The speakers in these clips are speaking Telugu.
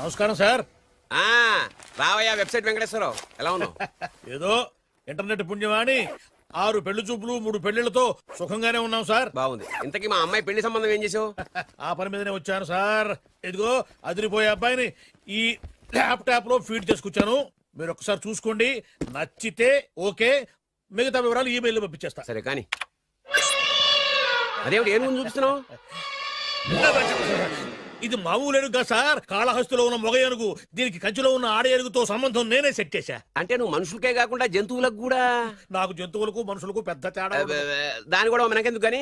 నమస్కారం సార్. రావయ్యా వెబ్సైట్ వెంకటేశ్వరరావు, ఎలా ఉన్నావు? ఏదో ఇంటర్నెట్ పుణ్యమాని 6 పెళ్లి చూపులు 3 పెళ్లిళ్లతో సుఖంగానే ఉన్నాం సార్. బాగుంది. ఇంతకీ మా అమ్మాయి పెళ్లి సంబంధం ఏం చేసావు? ఆ పని మీదనే వచ్చాను సార్. ఇదిగో అదిరిపోయే అబ్బాయిని ఈ ల్యాప్టాప్ లో ఫీడ్ చేసుకొచ్చాను. మీరు ఒకసారి చూసుకోండి, నచ్చితే ఓకే, మిగతా వివరాలు ఈమెయిల్ పంపించేస్తా. సరే కానీ అదేమిటి ఏం ముందు చూపిస్తున్నావు? ఇది మామూలు ఏనుగు సార్, కాళహస్తిలో ఉన్న మొగ ఏనుగు. దీనికి కంచిలో ఉన్న ఆడ ఏనుగుతో సంబంధం నేనే సెట్ చేశా. అంటే నువ్వు మనుషులకే కాకుండా జంతువులకు కూడా? నాకు జంతువులకు మనుషులకు పెద్ద తేడా. దాని కూడా మనకెందుకు గానీ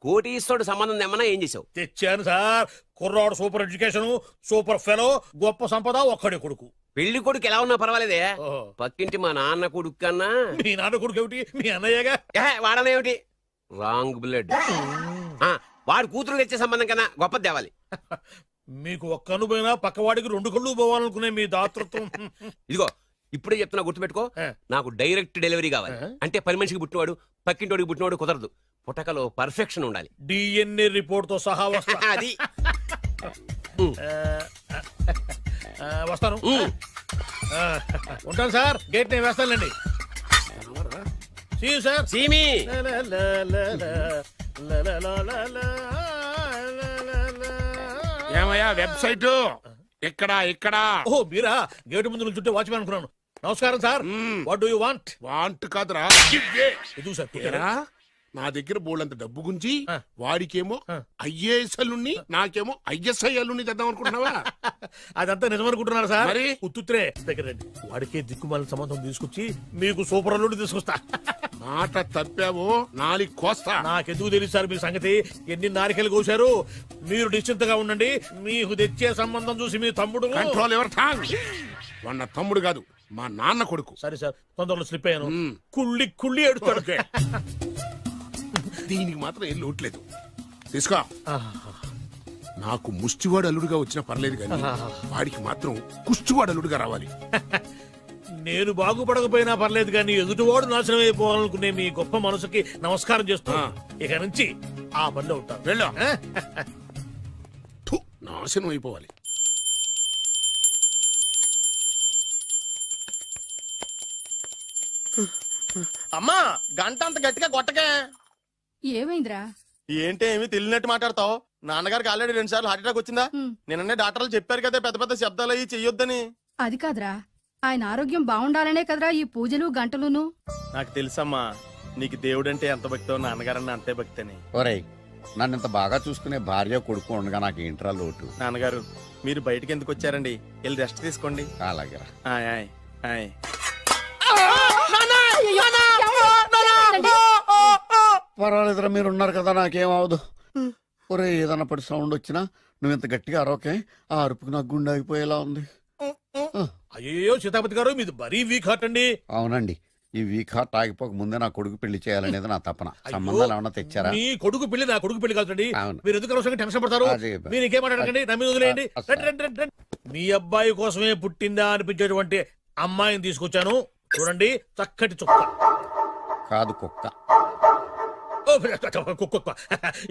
కోటీశ్వరుడు సంబంధం ఏమన్నా ఏం చేసావు? తెచ్చాను సార్. కుర్రాడు సూపర్ ఎడ్యుకేషన్, సూపర్ ఫెలో, గొప్ప సంపద, ఒక్కడే కొడుకు. పెళ్లి కొడుకు ఎలా ఉన్నా పర్వాలేదే, పక్కింటి మా నాన్న కొడుకు కన్నా. మీ నాన్న కొడుకు ఏమిటి, మీ అన్నయ్యగా? వాడనేమిటి, రాంగ్ బ్లడ్. వాడు కూతురు తెచ్చే సంబంధం కన్నా గొప్పది తేవాలి. మీకు ఒక్క అనుభవైనా పక్కవాడికి 2 కళ్ళు పోవాలనుకునే మీ దాతృత్వం. ఇదిగో ఇప్పుడే చెప్తున్నా, గుర్తుపెట్టుకో. నాకు డైరెక్ట్ డెలివరీ కావాలి. అంటే పని మనిషికి పుట్టినవాడు పక్కింటోడికి పుట్టినవాడు కుదరదు. పుట్టకలో పర్ఫెక్షన్ ఉండాలి. డిఎన్ఏ రిపోర్ట్ తో సహా వస్తా. అది వస్తాను. ఉంటాను సార్, గేట్ నేను వేస్తానండి. సార్ సీమి ఏమయ్యా వెబ్సైట్ ఇక్కడ ఇక్కడ? ఓ మీరా, గేటు ముందు నుంచుంటే వాచ్మెన్ అనుకున్నాను. నమస్కారం sir. What do you want? Want కాదురా, ఇది సార్ నా దగ్గర బోళ్ళంత డబ్బు గుంచి వాడికేమో ఐఏఎస్ అల్లుని నాకేమో ఐఎస్ఐ అల్లుని తెద్దాం అనుకుంటున్నావా? అదంతా నిజమనుకుంటున్నారా సార్? మరి ఉత్తుత్రే దగ్గర రండి. వాడికే దిక్కుమాలిన సంబంధం తీసుకొచ్చి మీకు సూపర్ అల్లుడు తీసుకొస్తా. మాట తప్పావో నాలి కోస్తా. నాకెందుకు తెలుసు సార్ మీ సంగతి? ఎన్ని నారికలు కోశారు. మీరు నిశ్చింతగా ఉండండి. మీకు తెచ్చే సంబంధం చూసి మీ తమ్ముడు. కంట్రోల్ ఎవర్ టాంగ్. వాడు నా తమ్ముడు కాదు, మా నాన్న కొడుకు. సరే సార్, తొందరలో స్లిప్ అయ్యాను. కుళ్ళి కుళ్ళి ఏడుస్తాడు. దీనికి మాత్రం ఏం లోట్లేదు. తీసుకో. నాకు ముష్టివాడు అల్లుడుగా వచ్చినా పర్లేదు కానీ వాడికి మాత్రం కుష్టివాడు అల్లుడుగా రావాలి. నేను బాగుపడకపోయినా పర్లేదు కానీ ఎదుటివాడు నాశనం అయిపోవాలనుకునే మీ గొప్ప మనసుకి నమస్కారం చేస్తా. ఇక నుంచి ఆ పనిలో ఉంటాను. వెళ్ళు. నాశనం అయిపోవాలి. అమ్మా, గంట అంత గట్టిగా కొట్టకే. ఏమైందిరా? ఏంటి ఏమి తెలియనట్టు మాట్లాడతావు? నాన్నగారికి ఆల్రెడీ 2 సార్లు హార్ట్ అటాక్ వచ్చిందా? నిన్ననే డాక్టర్లు చెప్పారు కదా పెద్ద పెద్ద శబ్దాలు అయ్యి చెయ్యొద్దని. అది కాదురా, ఆయన ఆరోగ్యం బాగుండాలనే కదరా ఈ పూజలు గంటలును. నాకు తెలుసమ్మా, నీకు దేవుడంటే ఎంత భక్తో నాన్నగారన్న అంతే భక్తి అని. ఒరేయ్, నన్ను ఇంత బాగా చూసుకునే భార్య కొడుకు ఉండగా నాకు ఏంట్రా లోటు? నాన్నగారు, మీరు బయటికి ఎందుకు వచ్చారండి? వెళ్ళి రెస్ట్ తీసుకోండి. అలాగే. ఆయ్ ఆయ్ ఆయ్. పర్వాలేదురా, మీరు ఉన్నారు కదా, నాకేం అవదు. ఒరే, ఏదన్నా పడి సౌండ్ వచ్చినా నువ్వు ఇంత గట్టిగా అరవకే. ఆ అరుపుకి నాకు గుండె ఆగిపోయేలా ఉంది. అయ్యో సీతాపతి గారు, మీది మరీ వీక్ హార్ట్ అండి. అవునండి, ఈ వీక్ హార్ట్ ఆగిపోక ముందే నా కొడుకు పెళ్లి చేయాలనేది నా తపన. సంబంధాలు ఏమన్నా తెచ్చారా? మీ కొడుకు పెళ్లి నా కొడుకు పెళ్లి కాదండి. అవును. మీరు ఎందుకు అవసరంగా టెన్షన్ పడతారు? మీరు ఇంకేం మాట్లాడకండి, నా మీద వదిలేయండి. మీ అబ్బాయి కోసమే పుట్టిందా అనిపించేటువంటి అమ్మాయిని తీసుకొచ్చాను. చూడండి, చక్కటి చుక్క. కాదు, కుక్క. కుక్క.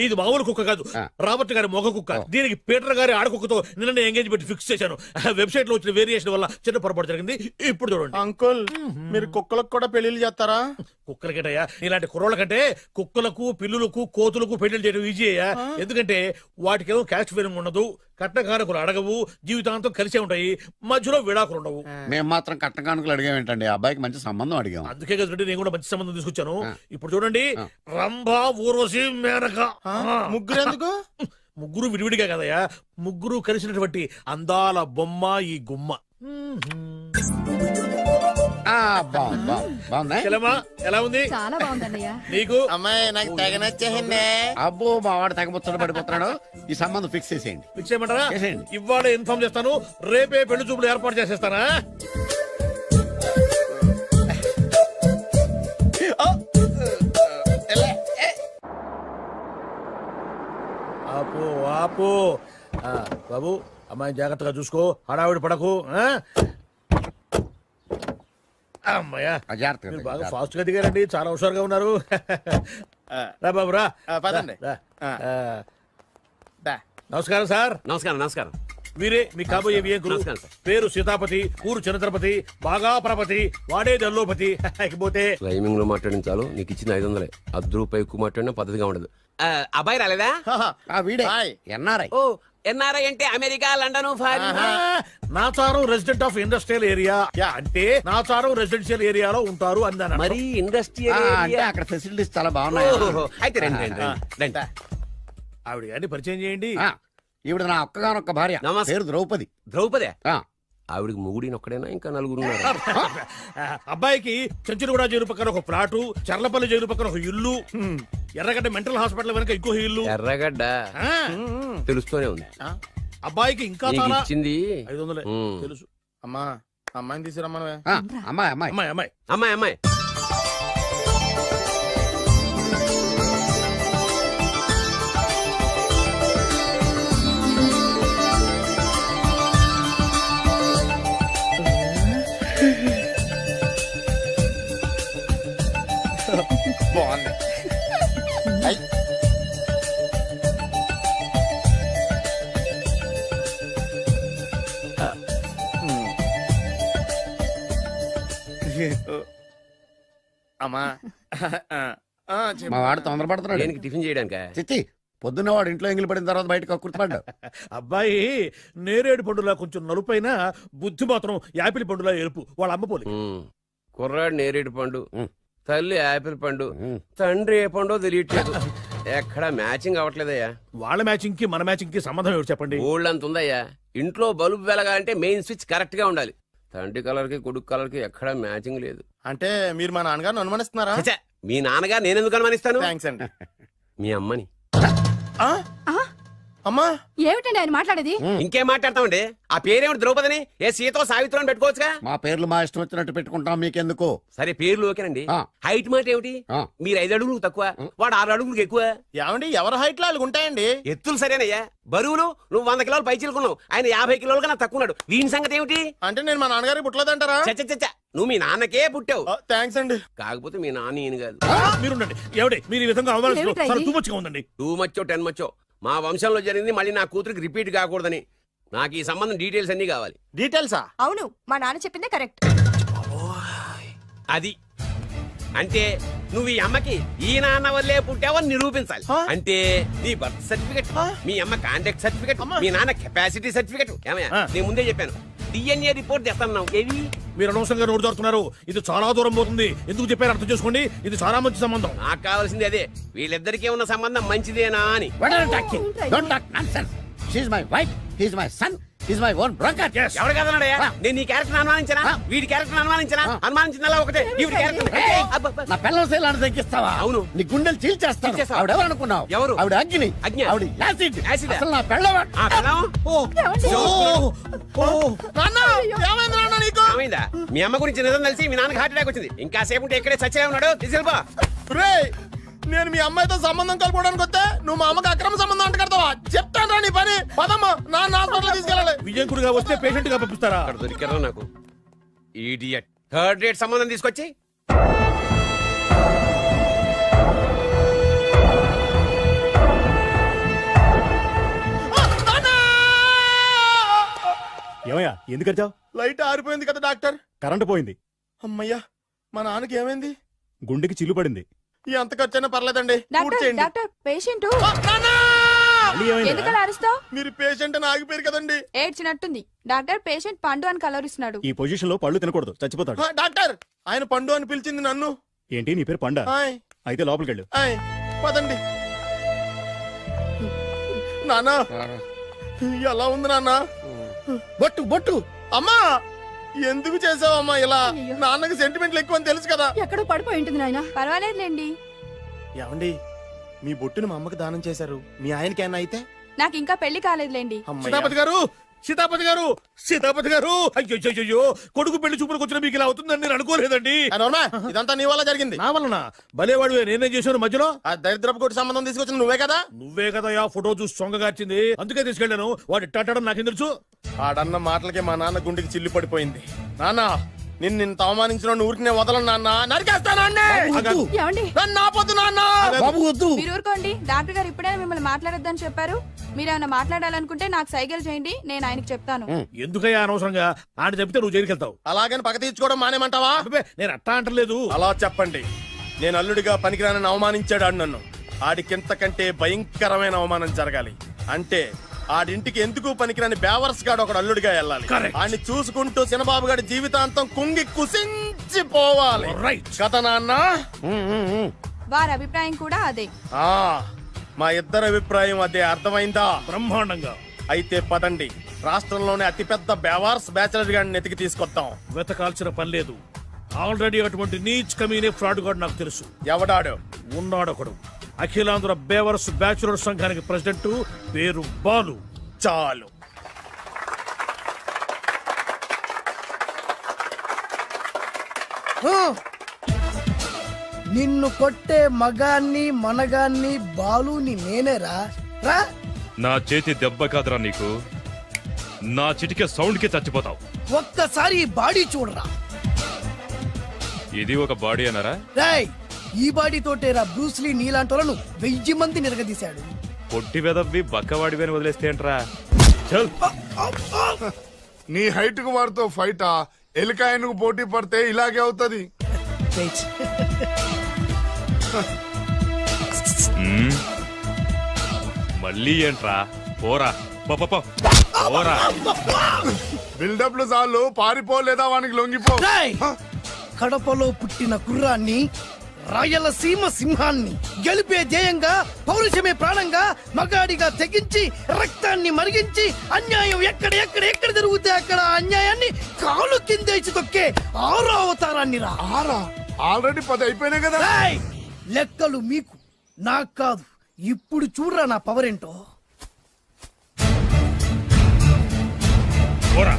ఇది మామూలు కుక్క కాదు, రాబర్ట్ గారి మొగ కుక్క. దీనికి పీటర్ గారి ఆడకుక్కతో నిన్న ఎంగేజ్మెంట్ ఫిక్స్ చేశాను. వెబ్సైట్ లో వచ్చిన వేరియేషన్ వల్ల చిన్న పొరపాటు జరిగింది. ఇప్పుడు చూడండి. అంకుల్, మీరు కుక్కలకు కూడా పెళ్లిళ్ళు చేస్తారా? కుక్కలకేటయ్యా, ఇలాంటి కుర్రోళ్ళ కంటే కుక్కలకు, పిల్లులకు, కోతులకు పెళ్లి చేయడం ఈజీ అయ్యా. ఎందుకంటే వాటికేమో క్యాస్ట్ ఫీలింగ్ ఉండదు, కట్నకానుకలు అడగవు, జీవితాంతం కలిసే ఉంటాయి, మధ్యలో విడాకులు ఉండవు. మేము మాత్రం కట్నకానుకలు అడిగామేంటండి? అబ్బాయికి మంచి సంబంధం అడిగాం. అందుకే కదండి నేను కూడా మంచి సంబంధం తీసుకొచ్చాను. ఇప్పుడు చూడండి, రంభా, ఊర్వశి, మేనక. ముగ్గురు ఎందుకు? ముగ్గురు విడివిడిగా కదయ్యా, ముగ్గురు కలిసినటువంటి అందాల బొమ్మ ఈ గుమ్మ. ఎలా ఉంది? చాలా బాగుందన్నయ్య. నీకు? అమ్మాయి నాకు తెగ నచ్చేసిందే. అబ్బో, మా వాడు తగ్గబుచ్చడం పడిపోతున్నాడు. ఈ సంబంధం ఫిక్స్ చేసేయండి. ఫిక్స్ చేయమంటారా? చేసేయండి. ఇవాళ ఇన్ఫార్మ్ చేస్తాను, రేపే పెళ్లి చూపులు ఏర్పాటు చేసేస్తానా? ఆపు ఆపు. బాబు, అమ్మాయి జాగ్రత్తగా చూసుకో, హడావిడి పడకు. అమ్మాయ్యా, మీరు బాగా ఫాస్ట్ గా దిగారండి, చాలా హుషారుగా ఉన్నారు. రా బాబు రా. పదండి. నమస్కారం సార్. నమస్కారం. నమస్కారం. వీరే మీ కాబోయే వియంకులు. నమస్కారం సార్. పేరు సీతాపతి, ఊరు చంద్రపతి, బాగా ప్రపతి, వాడే దల్లోపతి. ఇకపోతే రైమింగ్ లో మాట్లాడిన చాలు, నీకు ఇచ్చిన 500. ₹10 ఎక్కువ మాట్లాడినా పద్ధతిగా ఉండదు. అబ్బాయి రాలేదా? ఆ వీడే హాయ్. ఎన్ఆర్ఐ. ఓ ఎన్ఆర్ఐ అంటే America, London, foreign. Nacharam resident of industrial area అంటే నాచారం రెసిడెన్షియల్ ఏరియాలో ఉంటారు అందాన. మరి ఇండస్ట్రియల్ అంటే అక్కడ ఫెసిలిటీస్ చాలా బాగున్నాయి. అయితే రండి రండి రండి. ఆవిడ గారిని పరిచయం చేయండి. ఆ, ఈవిడ నా ఒక్కగానొక్క భార్య. నమస్తే. పేరు ద్రౌపది. ద్రౌపదే ఆ, ఆవిడికి మొగుడిని ఒక్కడేనా ఇంకా నలుగురు ఉన్నారు? అబ్బాయికి చెంచులగూడ జైలు పక్కన ఒక ప్లాటు, చర్లపల్లి జైలు పక్కన ఒక ఇల్లు, ఎర్రగడ్డ మెంటల్ హాస్పిటల్ వెనక ఇంకో ఇల్లు. ఎర్రగడ్డ ఆ, తెలుస్తూనే ఉంది. అబ్బాయికి ఇంకా నీకు చాలా ఇచ్చింది 500 ఉమ్. తెలుసు. అమ్మా అమ్మాయిని తీసుకురమ్మనవే. ఆ, అమ్మాయి అమ్మాయి. అమ్మాయి అమ్మాయి అమ్మాయి అమ్మాయి బాగుంది. ఐ. అమ్మా చెప్పు. మా వాడు తొందరపడుతున్నాడు. దేనికి టిఫిన్ చేయడానిక? చిచ్చి పొద్దున్న వాడు ఇంట్లో ఎంగిలి పడిన తర్వాత బయటకు కుర్తుపడ్డాడు. అబ్బాయి నేరేడు పండులా కొంచెం నలుపైన, బుద్ధి మాత్రం యాపిల్ పండులా ఎరుపు. వాళ్ళ అమ్మ పోలి. కుర్రాడు నేరేడు పండు, ఉమ్. తల్లి యాపిల్ పండు, ఉమ్. తండ్రి ఏ పండో తెలియట్లేదు. ఎక్కడ మ్యాచింగ్ అవ్వట్లేదయ్యా. వాళ్ళ మ్యాచింగ్ కి మన మ్యాచింగ్ కి సంబంధం ఏమిటి చెప్పండి. ఊళ్ళంత ఉందయ్యా. ఇంట్లో బల్బు వెలగాలంటే మెయిన్ స్విచ్ కరెక్ట్ గా ఉండాలి. తండ్రి కలర్ కి కొడుకు కలర్ కి ఎక్కడ మ్యాచింగ్ లేదు. అంటే మీరు మా నాన్నగారిని అనుమానిస్తున్నారా? ఛ, మీ నాన్నగారు నేనెందుకు అనుమానిస్తాను? థ్యాంక్స్ అండి. మీ అమ్మని. ఆ? అమ్మా ఏమిటండి ఆయన మాట్లాడేది? ఇంకేం మాట్లాడతామండి? ఆ పేరేమిటి ద్రౌపదిని? ఏ సీతో సావిత్రం అని పెట్టుకోవచ్చుగా. మా పేర్లు మా ఇష్టం వచ్చినట్టు పెట్టుకుంటాం, మీకెందుకు? సరే పేర్లు ఓకేనండి. ఆ. హైట్ మాట ఏమిటి? ఆ. మీరు 5 అడుగులు తక్కువ, వాడు 6 అడుగులకు ఎక్కువ. ఏమండి ఎవరి హైట్ లో వాళ్ళకి ఉంటాయండి. ఎత్తులు సరేనయ్యా. బరువులు నువ్వు 100 కిలోలు పై చిలుకున్నావు, ఆయన 50 కిలోలు కన్నా తక్కువ ఉన్నాడు. వీని సంగతి ఏమిటి? అంటే నేను మా నాన్నగారికి పుట్టలేదంటారా? చచ్చ నువ్వు మీ నాన్నకే పుట్టావు. థ్యాంక్స్ అండి. కాకపోతే మీ నాన్న ఈయన కాదు. మీరుండండి. ఎవడే మీరు ఈ విధంగా అవమానిస్తున్నారు? ఏమిటా చాలా ఇది? తూమచ్చిగా ఉందండి. 2 మచ్చో 10 మచ్చో మా వంశంలో జరిగింది మళ్ళీ నా కూతురికి రిపీట్ కాకూడదని నాకు ఈ సంబంధం డీటెయిల్స్ అన్ని కావాలి. డీటెయిల్సా? అవును మా నాన్న చెప్పిందే కరెక్ట్. అది అంటే నువ్వు ఈ అమ్మకి ఈ నాన్న వల్లే పుట్టావని నిరూపించాలి. ఆ? అంటే నీ బర్త్ సర్టిఫికెట్, ఆ? మీ అమ్మ కాంటాక్ట్ సర్టిఫికెట్, అమ్మా. మీ నాన్న కెపాసిటీ సర్టిఫికెట్. ఏమయ్యా ఆ. నేను ముందే చెప్పాను DNA రిపోర్ట్ తెస్తాను. ఏవి? మీరు అనవసరంగా నోరు జారుతున్నారు. ఇది చాలా దూరం పోతుంది. ఎందుకు చెప్పారు అర్థం చేసుకోండి. ఇది చాలా మంచి సంబంధం. నాకు కావాల్సింది అదే, వీళ్ళిద్దరికీ ఉన్న సంబంధం మంచిదేనా అని. What are you talking? Don't talk nonsense. She's my wife, he's my son, he's my own brother. Yes. ఎవరు కదన్నాడయ్యా? ఆ. నేను నీ క్యారెక్టర్ అనుమానించనా? ఆ. వీడి క్యారెక్టర్ అనుమానించనా? ఆ. అనుమానించిందల్లా ఒకటే. వీడి క్యారెక్టర్ Hey! నా పిల్లల శైలాన్ని తగ్గిస్తావా? అవును. నీ గుండెలు చీల్చేస్తాను. చీల్చేస్తావా? ఆవిడ ఎవరు అనుకున్నావు? ఎవరు? ఆవిడ అగ్ని. అగ్ని. ఆవిడ యాసిడ్. యాసిడా? అసలు నా పిల్లవాడు. ఆ పిల్లం? నాన్న ఏమైంది నాన్న నీకు? ఏమైందా? మీ అమ్మ గురించి నిజం తెలిసి మీ నాన్నకి హార్ట్ అటాక్ వచ్చింది. ఇంకా సేపు ఉంటే ఇక్కడే చచ్చలే ఉన్నాడు. తీసుకెళ్ళిపో. రేయ్, నేను మీ అమ్మాయితో సంబంధం కలుపుకోవడానికి వస్తే నువ్వు మా అమ్మకి అక్రమ సంబంధం అంట కడతావా? చెప్తాను రా నీ పని. పదమ్మా నాన్న హాస్పిటల్ తీసుకెళ్ళాలి. విజయంకుడిగా వస్తే పేషెంట్ గా పంపిస్తారా? అక్కడ దొరికారా నాకు ఈడియట్. థర్డ్ రేట్ సంబంధం తీసుకొచ్చి ఏమయ్యా ఎందుకు వచ్చావు? లైట్ ఆరిపోయింది కదా డాక్టర్. కరెంటు పోయింది, అమ్మయ్యా మా నాన్నకి ఏమైంది? గుండెకి చిల్లు పడింది. ఎంత ఖర్చైనా పర్లేదండి. పూర్తి డాక్టర్ చేయండి. డాక్టర్ పేషెంట్ ఆ, నాన్న! మళ్ళీ ఏమైందిరా? ఎందుకలా అరుస్తావు? మీరు పేషెంట్ అని ఆగిపోయారు కదండి. ఏడ్చినట్టుంది. డాక్టర్ పేషెంట్ పండు అని కలరిస్తున్నాడు. ఈ పొజిషన్ లో పళ్ళు తినకూడదు, చచ్చిపోతాడు. ఆ, డాక్టర్ ఆయన పండు అని పిలిచింది నన్ను. ఏంటి నీ పేరు పండ? ఆయ్, అయితే లోపలికి వెళ్ళు. ఆయ్, పదండి. నాన్న ఎలా ఉంది నాన్న? బొట్టు బొట్టు. అమ్మా ఎందుకు చేసావమ్మా ఇలా? అయ్యో. నాన్నకి సెంటిమెంట్లు ఎక్కువ అని తెలుసు కదా. ఎక్కడో పడిపోయి ఉంటుంది నాయన. పర్వాలేదులేండి. ఏమండి మీ బొట్టుని మా అమ్మకి దానం చేశారు, మీ ఆయనకేనా అయితే? నాకు ఇంకా పెళ్లి కాలేదులేండి. అమ్మయ్య. సీతాపతి గారు, సీతాపతి గారు, సీతాపతి గారు. అయ్యో కొడుకు పెళ్లి చూపులకు వచ్చిన మీకు ఇలా అవుతుందని నేను అనుకోలేదండి. ఆ, నోర్మా, ఇదంతా నీ వల్ల జరిగింది. నా వలన భలేవాడు. నేనేం చేశాను మధ్యలో? ఆ దరిద్రపు కొట్టి సంబంధం తీసుకొచ్చిన నువ్వే కదా. నువ్వే కదా ఆ ఫోటో చూసి సొంగగార్చింది. అందుకే తీసుకెళ్ళాను. వాడు ఇట్టాడని నాకేం తెలుసు? ఆడన్న మాటలకి మా నాన్న గుండెకి చిల్లు పడిపోయింది. నాన్న నిన్ను అవమానించిన ఊరికి నేను వదలను నాన్న, నరికేస్తాను అన్నే. ఏమండి నన్ను ఆపొద్దు నాన్న. బాబు వద్దు. మీరు ఊరుకోండి. డాక్టర్ గారు ఇప్పుడే మిమ్మల్ని మాట్లాడొద్దని చెప్పారు. మీరేమైనా మాట్లాడాలనుకుంటే నాకు సైగలు చేయండి, నేను ఆయనకి చెప్తాను. ఎందుకయ్యా అనవసరంగా ఆయన చెప్తే నువ్వు జైలుకి వెళ్తావు. అలాగని పక్క తీర్చుకోవడం మానేమంటావా? అబ్బే, నేను అట్టా అంటలేదు. అలా చెప్పండి. నేను అల్లుడిగా పనికిరానని అవమానించాడు ఆడు నన్ను. ఆడికింతకంటే భయంకరమైన అవమానం జరగాలి. అంటే ఆడింటికి ఎందుకు పనికిరాని బేవర్స్ గాడు ఒకడు అల్లుడిగా వెళ్ళాలి. Correct. ఆడిని చూసుకుంటూ చిన్నబాబు గారి జీవితాంతం కుంగి కుసించిపోవాలి. Right. కథ నాన్న. వారి అభిప్రాయం కూడా అదే. ఆ, మా ఇద్దరి అభిప్రాయం అదే. అర్థమైందా? బ్రహ్మాండంగా. అయితే పదండి, రాష్ట్రంలోనే అతిపెద్ద బేవార్స్ బ్యాచిలర్ గాడిని ఎతికి తీసుకొద్దాం. వెతకాల్సిన పని లేదు. ఆల్రెడీ అటువంటి నీచ్ కమీనే ఫ్రాడ్ గాడు నాకు తెలుసు. ఎవడాడు? ఉన్నాడొకడు. అఖిలాంధ్ర బేవర్స్ బ్యాచులర్ సంఘానికి ప్రెసిడెంట్, పేరు బాలు. చాలు. నిన్ను కొట్టే మగాన్ని మనగాన్ని బాలుని నేనేరా రా. నా చేతి దెబ్బ కాదురా నీకు, నా చిటికే సౌండ్ కి చచ్చిపోతావు. ఒక్కసారి ఈ బాడీ చూడరా. ఇది ఒక బాడీ అన్నారా? రాయ్, ఈ బాడీ తోటేరా బ్రూస్లీ నీలాంటోలను 1000 మంది నిరగదీశాడు. పొట్టి వెదవ్వి బక్కవాడివి అని వదిలేస్తే ఏంట్రా? చల్. నీ హైట్ కు వాడితో ఫైటా? ఎలికాయనకు పోటీ పడితే ఇలాగే అవుతది. వెయిట్. మ్మ్. మళ్ళీ ఏంట్రా? పోరా పో, పో, పో. పోరా. బిల్డప్లు చాలు, పారిపోలేదా వానికి లొంగిపో. రాయ్, కడపలో పుట్టిన కుర్రాన్ని, రాయలసీమ సింహాన్ని గెలిపే ధ్యేయంగా, పౌరుషమే ప్రాణంగా, మగాడిగా తెగించి రక్తాన్ని మరిగించి, అన్యాయం ఎక్కడ జరుగుతే అక్కడ అన్యాయాన్ని కాలు కిందేసి తొక్కే 6వ అవతారాన్ని రా. ఆల్రెడీ 10 అయిపోయినాయి కదా. రాయ్, లెక్కలు మీకు, నాకు కాదు. ఇప్పుడు చూడరా నా పవర్ ఏంటో. పోరా.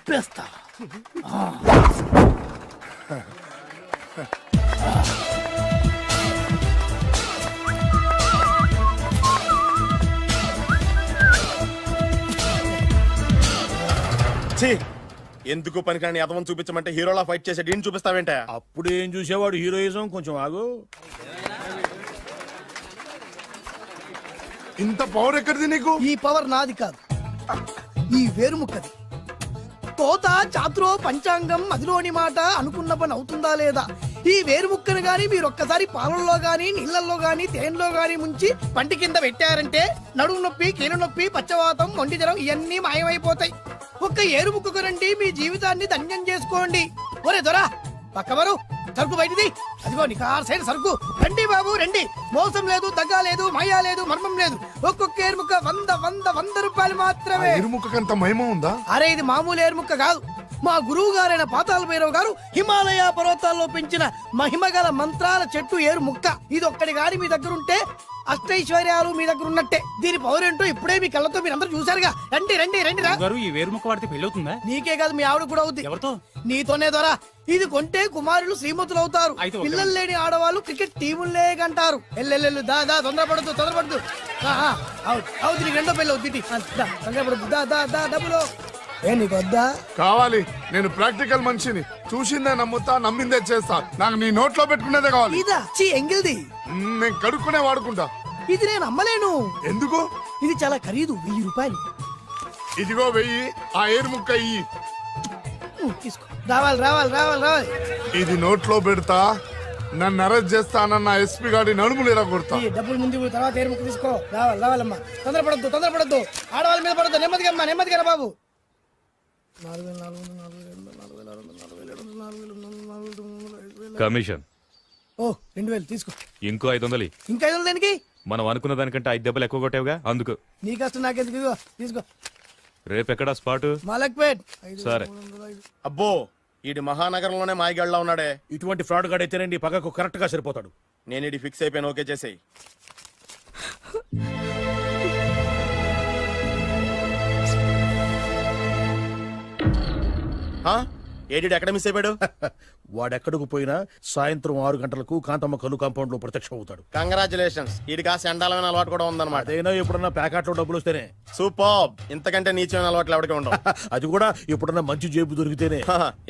చంపేస్తా. ఛీ, ఎందుకు పనికిరాని అదవం చూపించమంటే హీరోలా ఫైట్ చేసే డీన్ చూపిస్తావేంట? అప్పుడు ఏం చూసేవాడు హీరోయిజం. కొంచెం ఆగు. ఇంత పవర్ ఎక్కడిది నీకు? ఈ పవర్ నాది కాదు, ఈ వేరుముక్కది. తోత చాతురో పంచాంగం మదిలోని మాట అనుకున్న పని అవుతుందా లేదా? ఈ వేరుముక్కను గాని మీరు ఒక్కసారి పాలల్లో గాని నీళ్లలో గాని తేనెలో గాని ముంచి పంటి కింద పెట్టారంటే నడుము నొప్పి, కీలు నొప్పి, పచ్చవాతం, మొండి జ్వరం ఇవన్నీ మాయమైపోతాయి. ఒక్క ఏరుముక్కకు రండి, మీ జీవితాన్ని ధన్యం చేసుకోండి. ఒరే దొరా, పక్కవరు సరుకు బయటిది. అదిగో నికార్సైన సరుకు. రండి బాబు రండి. మోసం లేదు, దగ్గ లేదు, మాయా లేదు, మర్మం లేదు. ఒక్కొక్క ఏరుముక్క 100 రూపాయలు మాత్రమే. ఇరుముఖకంత మహిమ ఉందా? అరే, ఇది మామూలు ఏరుముక్క కాదు. మా గురువు గారైన పాతాల భైరవ్ గారు హిమాలయ పర్వతాల్లో పెంచిన మహిమగల మంత్రాల చెట్టు ఏరు ముక్క. ఇది ఒక్కడి గాని మీ దగ్గర ఉంటే అష్టైశ్వర్యాలు మీ దగ్గర ఉన్నట్టే. దీని పవర్ ఏంటో ఇప్పుడే మీ కళ్ళతో మీరు అందరూ చూసారుగా. రండి రండి రండి రా. ఈ వేరుముఖ వాడితే పెళ్ళవుతుందా? నీకే కాదు, మీ ఆవిడ కూడా అవుద్ది. ఎవరితో? నీతోనే ద్వారా. ఇది కొంటే కుమారులు శ్రీమంతులు అవుతారు. పిల్లలు లేని ఆడవాళ్ళు క్రికెట్ టీములే కంటారు. ఎల్లెల్లెల్లు దా దా, తొందరపడద్దు. అవుతుంది, నీకు రెండో పెళ్ళి అవుతుంది. తొందరపడద్దు, దా దా దా, డబ్బులు ఏ నీకు వద్దా? కావాలి. నేను ప్రాక్టికల్ మనిషిని. చూసిందే నమ్ముతా, నమ్మిందే చేస్తా. నాకు నీ నోట్లో పెట్టుకునేదే కావాలి. ఇదా చీ ఎంగిల్ది. నేను కడుక్కునే వాడుకుంటా. ఇది నేను అమ్మలేను. ఎందుకు? ఇది చాలా ఖరీదు, 1000 రూపాయలు. ఇదిగో వెయ్యి, ఆ ఏరు ముక్క ఇయ్యి. తీసుకో. రావాలి రావాలి రావాలి రావాలి. ఇది నోట్లో పెడతా, నన్ను అరెస్ట్ చేస్తానన్న ఎస్పీ గారి నడుములు ఇలా కొడతా. ఈ డబ్బులు ముందు ఇవ్వు, తర్వాత ఏరుముక్క తీసుకో. రావాలి రావాలమ్మా. తొందరపడద్దు. ఆడవాళ్ళ మీద పడద్దు. నెమ్మదిగా అమ్మా, నెమ్మదిగా రా బాబు. 4,400, కమిషన్ ఓ 2,000 తీసుకో. ఇంకో 500. ఇంకా 500 దేనికి? మనం అనుకున్న దానికంటే 5 దెబ్బలు ఎక్కువ కొట్టావుగా అందుకు. నీ కష్టం నాకెందుకు? ఇదిగో తీసుకో. రేపెక్కడా స్పాట్? మలక్పేట్. సరే. అబ్బో ఈడి మహానగరంలోనే మాయగాళ్ళ ఉన్నాడే. ఇటువంటి ఫ్రాడ్ గాడు అయితేనండి పక్కకు కరెక్ట్ గా సరిపోతాడు. నేను ఇది ఫిక్స్ అయిపోయాను, ఓకే చేసేయి. ఏడి ఎక్కడ మిస్ అయిపోయాడు? వాడెక్కడికి పోయినా సాయంత్రం 6 గంటలకు కాంతమ్మ కల్లు కాంపౌండ్ లో ప్రత్యక్షం అవుతాడు. కంగ్రాచులేషన్స్, ఈడి కాస్త ఎండాలమైన అలవాటు కూడా ఉందన్నమాట. అదైనా ఎప్పుడన్నా ప్యాకెట్లో డబ్బులు వస్తేనే. సూపర్, ఇంతకంటే నీచమైన అలవాట్లు ఎవరికి ఉండవు. అది కూడా ఎప్పుడన్నా మంచి జేబు దొరికితేనే.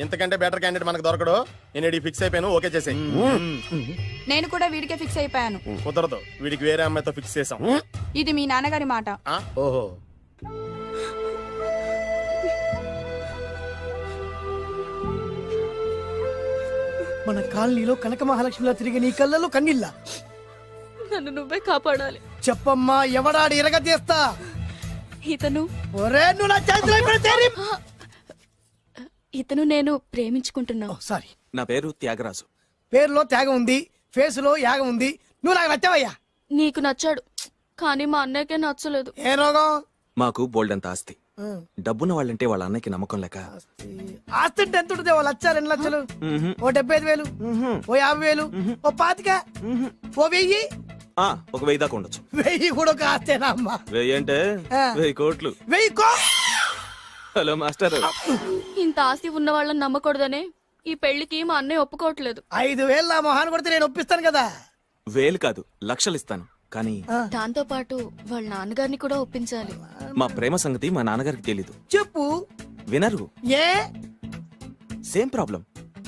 ఇంతకంటే బెటర్ క్యాండిడేట్ మనకు దొరకడు. నేను ఇది ఫిక్స్ అయిపోయాను, ఓకే చేసేయి. నేను కూడా వీడికే ఫిక్స్ అయిపోయాను. కుదరదు, వీడికి వేరే అమ్మాయితో ఫిక్స్ చేసాం. ఇది మీ నాన్నగారి మాట. ఓహో, మన కాలనీలో కనక మహాలక్ష్మిలా తిరిగి నీ కళ్ళలో కన్నీళ్ళ. నన్ను నువ్వే కాపాడాలి. చెప్పమ్మా, ఎవడాడి ఎరగ తీస్తా. ఇతను ఒరే నువ్వు నా చేతిలో పెడితే ఇతను నేను ప్రేమించుకుంటున్నావు. సారీ. నా పేరు త్యాగరాజు. పేరులో త్యాగం ఉంది, ఫేసులో యాగం ఉంది. నువ్వు నాకు నచ్చావయ్యా. నీకు నచ్చాడు, కానీ మా అన్నయ్యకే నచ్చలేదు. ఏ రోగం? మాకు బోల్డంత ఆస్తి. డబ్బున్న వాళ్ళంటే వాళ్ళ అన్నకి నమ్మకం లేక ఆస్తి అంటే ఎంత ఉంటుంది? 1,00,000, 2 లక్షలు, ఓ 75,000, ఓ 50,000, ఓ 25,000, ఓ 1000. ఒక 1000 దాకా ఉండొచ్చు. 1000 కూడా ఒక ఆస్తేనా అమ్మా? 1000 అంటే 1000 కోట్లు. 1000 హలో మాస్టర్. ఇంత ఆస్తి ఉన్న వాళ్ళని నమ్మకూడదనే ఈ పెళ్లికి మా అన్నయ్య ఒప్పుకోవట్లేదు. 5,000 నా మొహాన్ని కొడితే నేను ఒప్పిస్తాను కదా. 1000 కాదు, లక్షలు ఇస్తాను. కానీ దాంతో పాటు వాళ్ళ నాన్నగారిని కూడా ఒప్పించాలి. మా ప్రేమ సంగతి మా నాన్నగారికి తెలీదు. చెప్పు. వినరు. ఏ? Same problem.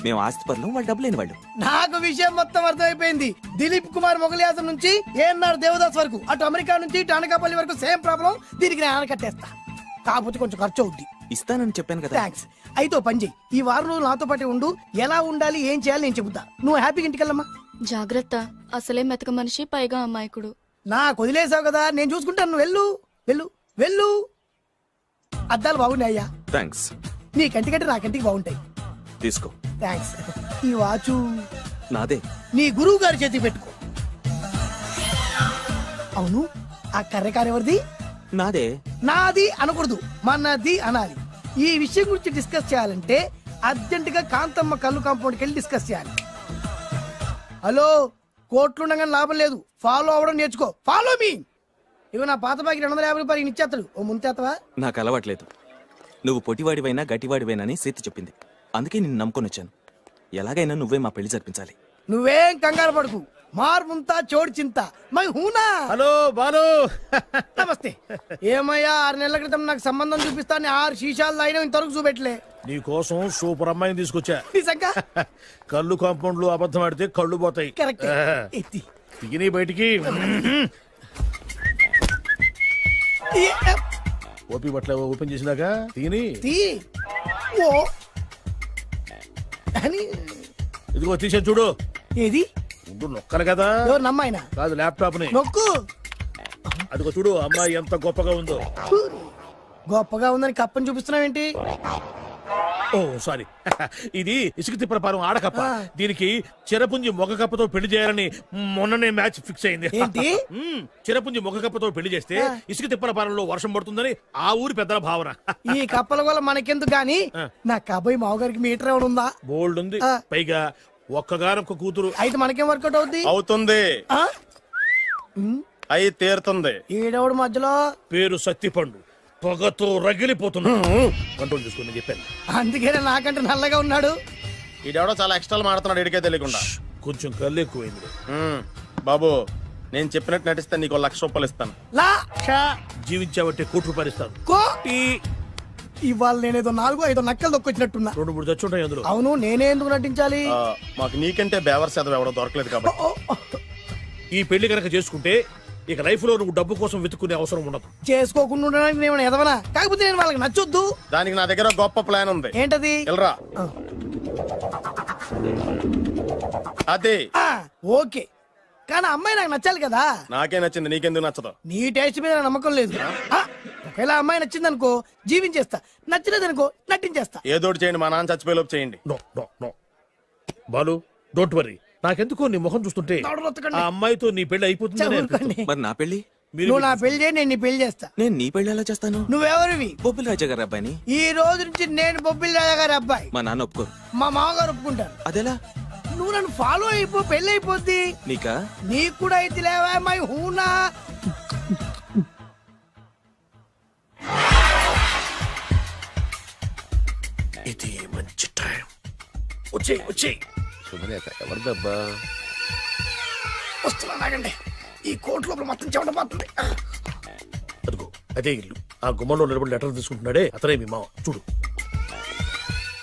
మేము ఆస్తి పనులు, వాళ్ళు డబ్బు లేని వాళ్ళు. నాకు విషయం మొత్తం అర్థమైపోయింది. దిలీప్ కుమార్ మొగలియాసం నుంచి ఏఎన్ఆర్ దేవదాస్ వరకు, అటు అమెరికా నుంచి ఇటు అనకాపల్లి వరకు సేమ్ ప్రాబ్లం. దీనికి నేను ఆనకట్టేస్తా. కాకపోతే కొంచెం ఖర్చు అవుద్ది. ఇస్తానని చెప్పాను కదా. థ్యాంక్స్. అయితే ఓ పని చెయ్యి, ఈ వారం రోజులు నాతో పాటు ఉండు. ఎలా ఉండాలి, ఏం చేయాలి నేను చెబుతా. నువ్వు హ్యాపీగా ఇంటికెళ్ళమ్మా. జాగ్రత్త, అసలే మెతక మనిషి, పైగా అమాయకుడు. నాకు వదిలేసావు కదా, నేను చూసుకుంటాను. నువ్వు వెళ్ళు వెళ్ళు వెళ్ళు. అద్దాలు బాగున్నాయ్యా. థ్యాంక్స్. నీ కంటికంటే నా కంటికి బాగుంటాయి. తీసుకో. థ్యాంక్స్. ఈ వాచు నాదే. నీ గురువు గారి చేతికి పెట్టుకో. అవును, ఆ కర్రెకారు ఎవరిది? నాదే. నాది అనకూడదు, మనది అనాలి. ఈ విషయం గురించి డిస్కస్ చేయాలంటే అర్జెంట్ గా కాంతమ్మ కల్లు కాంపౌండ్కి వెళ్ళి డిస్కస్ చేయాలి. హలో, కోట్లుండగానే లాభం లేదు. ఫాలో అవ్వడం నేర్చుకో. Follow me. ఇవి నా పాత బాకి 250 రూపాయలు ఇచ్చేస్తాడు. ఓ ముంతేత్తవా? నాకు అలవాట్లేదు. నువ్వు పొటివాడివైనా గట్టివాడివైనా అని సీత చెప్పింది. అందుకే నిన్ను నమ్ముకొని వచ్చాను. ఎలాగైనా నువ్వే మా పెళ్లి జరిపించాలి. నువ్వేం కంగారు పడుకు. మార్ ముంతా చోడు చింత మై హూనా. హలో బాలు. నమస్తే. ఏమయ్యా, 6 నెలల క్రితం నాకు సంబంధం చూపిస్తాను 6 శీషాలు అయినా ఇంతవరకు చూపెట్టలే. నీ కోసం సూపర్ అమ్మాయిని తీసుకొచ్చా. నిజంగా? కళ్ళు కాంపౌండ్ లో అబద్ధం ఆడితే కళ్ళు పోతాయి. కరెక్ట్. ఎత్తి. తిని బయటికి. ఓపి బట్ల ఓపెన్ చేసినాక తిని. తీ. ఓ అని. ఇదిగో తీసే చూడు. ఏది? ఉండు, నొక్కలు కదా. ఎవరు నమ్మాయినా? కాదు, ల్యాప్టాప్ ని నొక్కు. అదిగో చూడు, అమ్మాయి ఎంత గొప్పగా ఉందో. గొప్పగా ఉందని కప్పని చూపిస్తున్నావేంటి? ఓ సారీ, ఇది ఇసుక తిప్పల పారం ఆడకప్ప. దీనికి చిరపుంజి మొగ కప్పతో పెళ్లి చేయాలని మొన్ననే మ్యాచ్ ఫిక్స్ అయింది. ఏంటి? చిరపుంజి మొగ కప్పతో పెళ్లి చేస్తే ఇసుక తిప్పల పారంలో వర్షం పడుతుందని ఆ ఊరి పెద్దల భావన. ఈ కప్పల వల్ల మనకెందుకు గాని, నా కాబోయే మావగారికి మీటర్ ఏమైనా ఉందా? బోల్డ్ ఉంది. పైగా ఒక్కగానొక్క కూతురు. అయితే మనకేం వర్కౌట్ అవుద్ది? అవుతుంది, ఆ? అయి తీరుతుంది. ఈడవుడు మధ్యలో పేరు సత్తిపండు, పొగతో రగిలిపోతున్నా. కంట్రోల్ చూసుకుని చెప్పాను. అందుకేనే నాకంటే నల్లగా ఉన్నాడు. ఈడెవడో చాలా ఎక్స్ట్రాలు మాడుతున్నాడు, ఇడికే తెలియకుండా. కొంచెం కళ్ళు ఎక్కువైంది. బాబు, నేను చెప్పినట్టు నటిస్తే నీకు 1,00,000 రూపాయలు ఇస్తాను. జీవించావంటే ₹1,00,000 ఇస్తాను. ఇవాళ నేనేదో 4-5 నక్కలు దొక్కొచ్చినట్టున్నా. 2-3 చచ్చుంటాయి అందులో. అవును, నేనే ఎందుకు నటించాలి? మాకు నీకంటే బేవర్ శాతం ఎవడో దొరకలేదు కాబట్టి. ఈ పెళ్లి కనుక చేసుకుంటే ఇక లైఫ్ లో నువ్వు డబ్బు కోసం వెతుక్కునే అవసరం ఉండదు. చేసుకోకుండా ఉండడానికి నేను ఎదవనా? కాకపోతే నేను వాళ్ళకి నచ్చొద్దు. దానికి నా దగ్గర గొప్ప ప్లాన్ ఉంది. ఏంటది? వెళ్ళరా. ఆ. అదే. ఆ, ఓకే, కానీ అమ్మాయి నాకు నచ్చాలి కదా. నాకే నచ్చింది, నీకెందుకు నచ్చదు? నీ టేస్ట్ మీద నాకు నమ్మకం లేదు. ఆ, ఒకవేళ అమ్మాయి నచ్చిందనుకో జీవించేస్తా, నచ్చలేదనుకో నటించేస్తా. ఏదోటి చేయండి, మా నాన్న చచ్చిపోయేలోపు చేయండి. No no no Balu, don't worry. నాకెందుకో నీ ముఖం చూస్తుంటే దవడలొత్తకండి. ఆ అమ్మాయితో నీ పెళ్లి అయిపోతుందని చదువుకోండి. మరి నా పెళ్లి? నువ్వు నా పెళ్లి చేయి, నేను నీ పెళ్లి చేస్తా. నేను నీ పెళ్లి ఎలా చేస్తాను? నువ్వెవరివి? బొబ్బిలి రాజా గారి అబ్బాయిని. ఈ రోజు నుంచి నేను బొబ్బిలి రాజా గారి అబ్బాయి. మా నాన్న ఒప్పుకోరు. మా మామగారు ఒప్పుకుంటారు. అదెలా? నువ్వు నన్ను ఫాలో అయిపో, పెళ్లి అయిపోద్ది. నీకా? నీకు కూడా అయితే లేవా మై హూనా. ఇది మంచి టైం. వచ్చేయ్ వచ్చేయ్. శుభలేఖ ఎవరిదబ్బా? వస్తున్నా నాగండి. ఈ కోట్ లోపల మొత్తం చెమట పోతుంది. అదిగో అదే ఇల్లు. ఆ గుమ్మంలో నిలబడి లెటర్ తీసుకుంటున్నాడే అతనే మీ మామ. చూడు.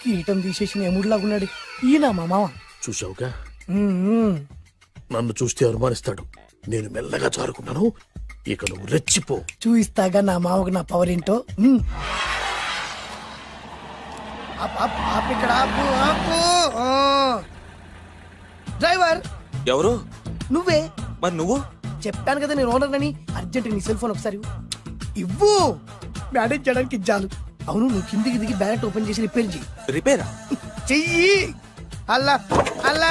కీటం తీసేసిన ఎముడిలాగున్నాడు. ఈయన మా మామ. చూసావుగా, మ్మ్. నన్ను చూస్తే అనుమానిస్తాడు. నేను మెల్లగా జారుకున్నాను. ఇక నువ్వు రెచ్చిపో. చూయిస్తాగా నా మామకు నా పవర్ ఏంటో. మ్మ్. ఆపు ఇక్కడ, ఆపు ఆపు. ఆ. డ్రైవర్ ఎవరు? నువ్వే. మరి నువ్వు? చెప్పాను కదా నేను ఓనర్ అని. అర్జెంట్ నీ సెల్ ఫోన్ ఒకసారి ఇవ్వు. మేనేజ్ చేయడానికి ఇచ్చాను. అవును, నువ్వు కిందికి దిగి బ్యాలెట్ ఓపెన్ చేసి రిపేర్ చెయ్యి. రిపేరా? చెయ్యి. అల్లా అల్లా.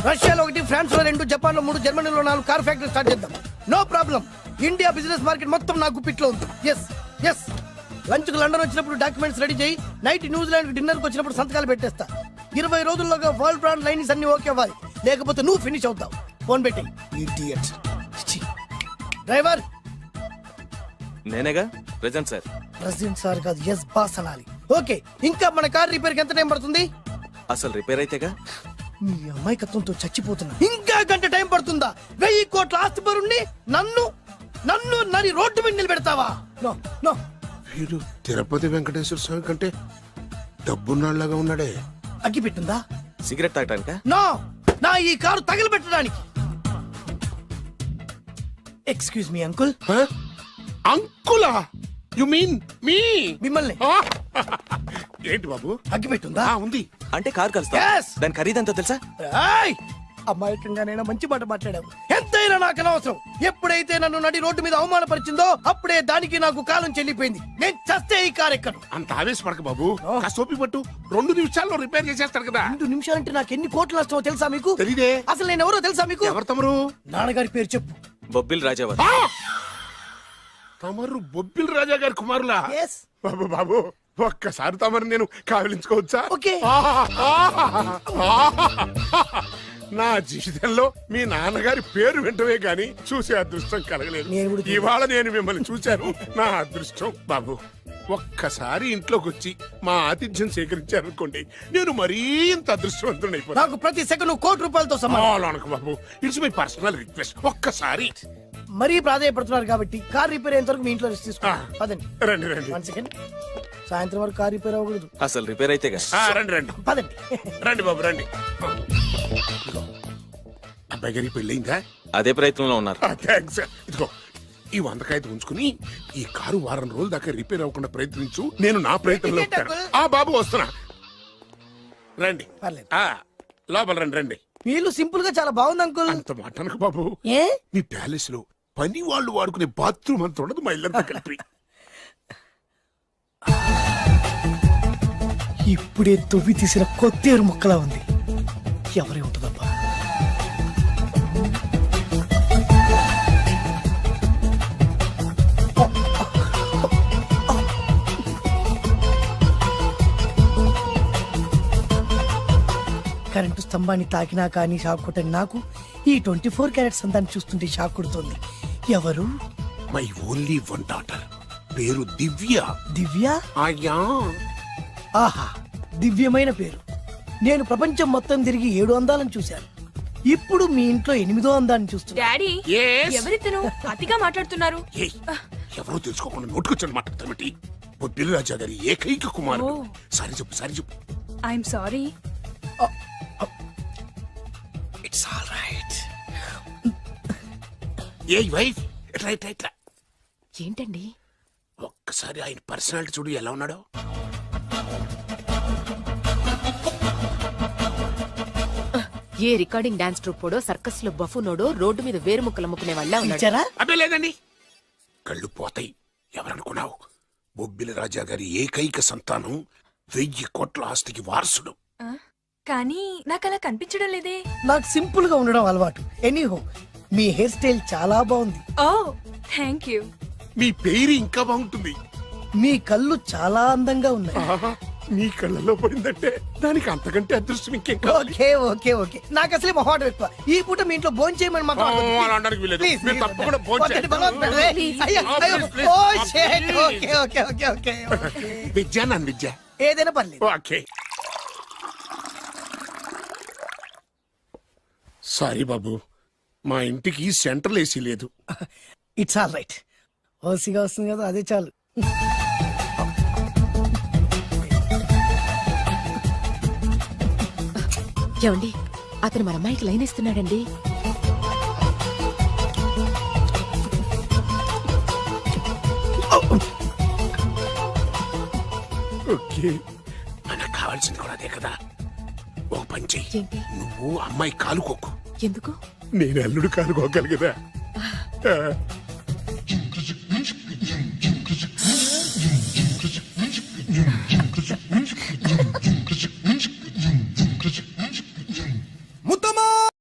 రష్యాలో 1, ఫ్రాన్స్ లో 2, జపాన్ లో 3, జర్మనీలో 4 కార్ ఫ్యాక్టరీ స్టార్ట్ చేద్దాం. No problem. India business market మొత్తం నా గుప్పిట్లో ఉంది. Yes yes. లంచ్ కు లండన్ వచ్చినప్పుడు డాక్యుమెంట్స్ రెడీ చేయి. నైట్ న్యూజిలాండ్ డిన్నర్ కు వచ్చినప్పుడు సంతకాలు పెట్టేస్తా. 20 రోజుల్లోగా వరల్డ్ బ్రాండ్ లైన్స్ అన్ని ఓకే అవ్వాలి, లేకపోతే నువ్వు ఫినిష్ అవుతావు. ఫోన్ పెట్టి. ఇడియట్. డ్రైవర్. నేనేగా ప్రెజెంట్ సార్. ప్రెసిడెంట్ సార్ కాదు, ఎస్ బాస్ అనాలి. ఓకే, ఇంకా మన కార్ రిపేర్ కి ఎంత టైం పడుతుంది? అసలు రిపేర్ అయితేగా. మీ అమాయకత్వంతో చచ్చిపోతున్నా. ఇంకా గంట టైం పడుతుందా? 1000 కోట్ల ఆస్తి పరుణ్ణి నన్ను నన్ను నరి రోడ్డు మీద నిలబెడతావా? No no. వీడు తిరుపతి వెంకటేశ్వర స్వామి కంటే డబ్బున్నాళ్ళగా ఉన్నాడే. అగ్గి పెట్టుందా? సిగరెట్ తాగటానికా? నో, నా ఈ కారు తగలబెట్టడానికి. Excuse me uncle. అంకులా? You mean me? మిమ్మల్ని. ఏంటి బాబు? అగ్గి పెట్టుందా? ఉంది. అంటే కార్ కలుస్తా. Yes. దాని ఖరీదంతా తెలుసా? ఏయ్! అమాయకంగానైనా మంచి మాట మాట్లాడావు. ఎంతైనా నాకు అనవసరం. ఎప్పుడైతే నన్ను నడి రోడ్డు మీద అవమానపరిచిందో అప్పుడే దానికి నాకు కాలం చెల్లిపోయింది. నేను చస్తే ఈ కారు ఎక్కను. అంత ఆవేశపడక బాబు. కాస్త ఓపిక పట్టు. 2 నిమిషాల్లో రిపేర్ చేసేస్తాడు కదా. 2 నిమిషాలంటే నాకు ఎన్ని కోట్లు నష్టమో తెలుసా మీకు? తెలీదే. అసలు నేను ఎవరో తెలుసా మీకు? ఎవరు తమరు? నాన్నగారి పేరు చెప్పు. బొబ్బిల్ రాజావారు. తమరు బొబ్బిల్ రాజా గారి కుమారులా? Yes. బాబు బాబు, ఒక్కసారి తమరు నేను కావలించుకోవచ్చా? ఓకే. నా జీవితంలో మీ నాన్నగారి పేరు వింటమే గాని చూసే అదృష్టం కలగలేదు. నేను కూడా చూడలేదు. ఇవాళ నేను మిమ్మల్ని చూశాను. నా అదృష్టం. బాబు, ఒక్కసారి ఇంట్లోకి వచ్చి మా ఆతిథ్యం సేకరించారనుకోండి, నేను మరీ ఇంత అదృష్టవంతుడైపోతాను. నాకు ప్రతి సెకండ్ కోటి సమానం. బాబు, ఇట్స్ మై పర్సనల్ రిక్వెస్ట్. ఒక్కసారి. మరీ ప్రాధాయపడుతున్నారు కాబట్టి కార్ రిపేర్ అయ్యేంత వరకు మీ ఇంట్లో రెస్ట్ తీసుకోండి. పదండి. రండి రండి. 1 సెకండ్. సాయంత్రం వరకు కార్ రిపేర్ అవ్వకూడదు. అసలు రిపేర్ అయితేగా. రండి రండి పదండి. రండి బాబు రండి. అబ్బాయి గారికి పెళ్ళయిందా? అదే ప్రయత్నంలో ఉన్నారు. థ్యాంక్స్. ఇదిగో ఈ 100 కాగితం ఉంచుకుని ఈ కారు వారం రోజుల దాకా రిపేర్ అవ్వకుండా ప్రయత్నించు. నేను నా ప్రయత్నంలో ఉంటాను. ఆ బాబు వస్తున్నా. రండి. పర్లేదు. లోపల రండి రండి. వీళ్ళు సింపుల్ గా చాలా బాగుంది అంకుల్. అంత మాట అనకు బాబు. ఏ? మీ ప్యాలెస్ లో పని వాళ్ళు వాడుకునే బాత్రూమ్ అంత ఉండదు మా ఇల్లంతా కలిపి. ఇప్పుడే తొవ్వి తీసిన కొత్తేరు ముక్కలా ఉంది. ఎవరే ఉంటుందబ్బా? కరెంటు స్తంభాన్ని తాకినా కానీ షాక్ కొట్టని నాకు ఈ 24 క్యారెట్స్ అందాన్ని చూస్తుంటే షాక్ కొడుతుంది. ఎవరు? My only 1 daughter. పేరు దివ్య. దివ్య? అయ్యా. ఆహా, దివ్యమైన పేరు. నేను ప్రపంచం మొత్తం తిరిగి 7 అందాలను చూశాను. ఇప్పుడు మీ ఇంట్లో 8వ అందాన్ని చూస్తున్నా. Daddy, Yes? ఎవరితను అతిగా మాట్లాడుతున్నారు? ఏయ్, ఎవరో తెలుసుకోకుండా నోటుకొచ్చాడు మాట్లాడతామటి. బొబ్బిలి రాజా గారి ఏకైక కుమారుడు. సారీ చెప్పు, సారీ చెప్పు. I'm sorry. It's all right. A wife ఇట్లా ఇట్లా ఇట్లా ఏంటండి? ఒక్కసారి ఆయన పర్సనాలిటీ చూడు ఎలా ఉన్నాడో. ఏ రికార్డింగ్ డాన్స్ ట్రూపోడో సర్కస్ లో బఫునోడో రోడ్డు మీద వేరు ముక్కలు అమ్ముకునే వాళ్ళ ఇచ్చారా? అబ్బే లేదండి. కళ్ళు పోతాయి. ఎవరనుకున్నావు? బొబ్బిలి రాజా గారి ఏకైక సంతానం 1000 కోట్ల ఆస్తికి వారసుడు. కానీ నాకు అలా కనిపించడం లేదే. నాకు సింపుల్ గా ఉండడం అలవాటు. ఎనీహో మీ హెయిర్ స్టైల్ చాలా బాగుంది. ఓ థ్యాంక్ యూ. మీ పేరు ఇంకా బాగుంటుంది. మీ కళ్ళు చాలా అందంగా ఉన్నాయి. ఆహా, నీ కళ్ళలో పడిందంటే దానికి అంతకంటే అదృష్టం ఇంకేం కావాలి? ఓకే ఓకే ఓకే నాకు అసలే మొహాటం ఎక్కువ. ఈ పూట మీ ఇంట్లో భోజనం చేయమని మాకు అలా అనడానికి వీల్లేదు. మీరు తప్పకుండా భోజనం చేయండి. Okay okay okay okay Vidya నన్ను విద్య ఏదైనా పర్లేదు. ఓకే. సారీ బాబు, మా ఇంటికి సెంట్రల్ ఏసీ లేదు. It's all right. ఓసిగా వస్తుంది కదా, అదే చాలు. ఏమండి, అతను మన అమ్మాయికి లైన్ ఇస్తున్నాడండి. ఓకే, మనకు కావాల్సింది కూడా అదే కదా. ఓ పని చెయ్యి, ఏంటి? నువ్వు అమ్మాయి కాలుకోకు, ఎందుకు? నేను అల్లుడు కాలుకోగలి కదా.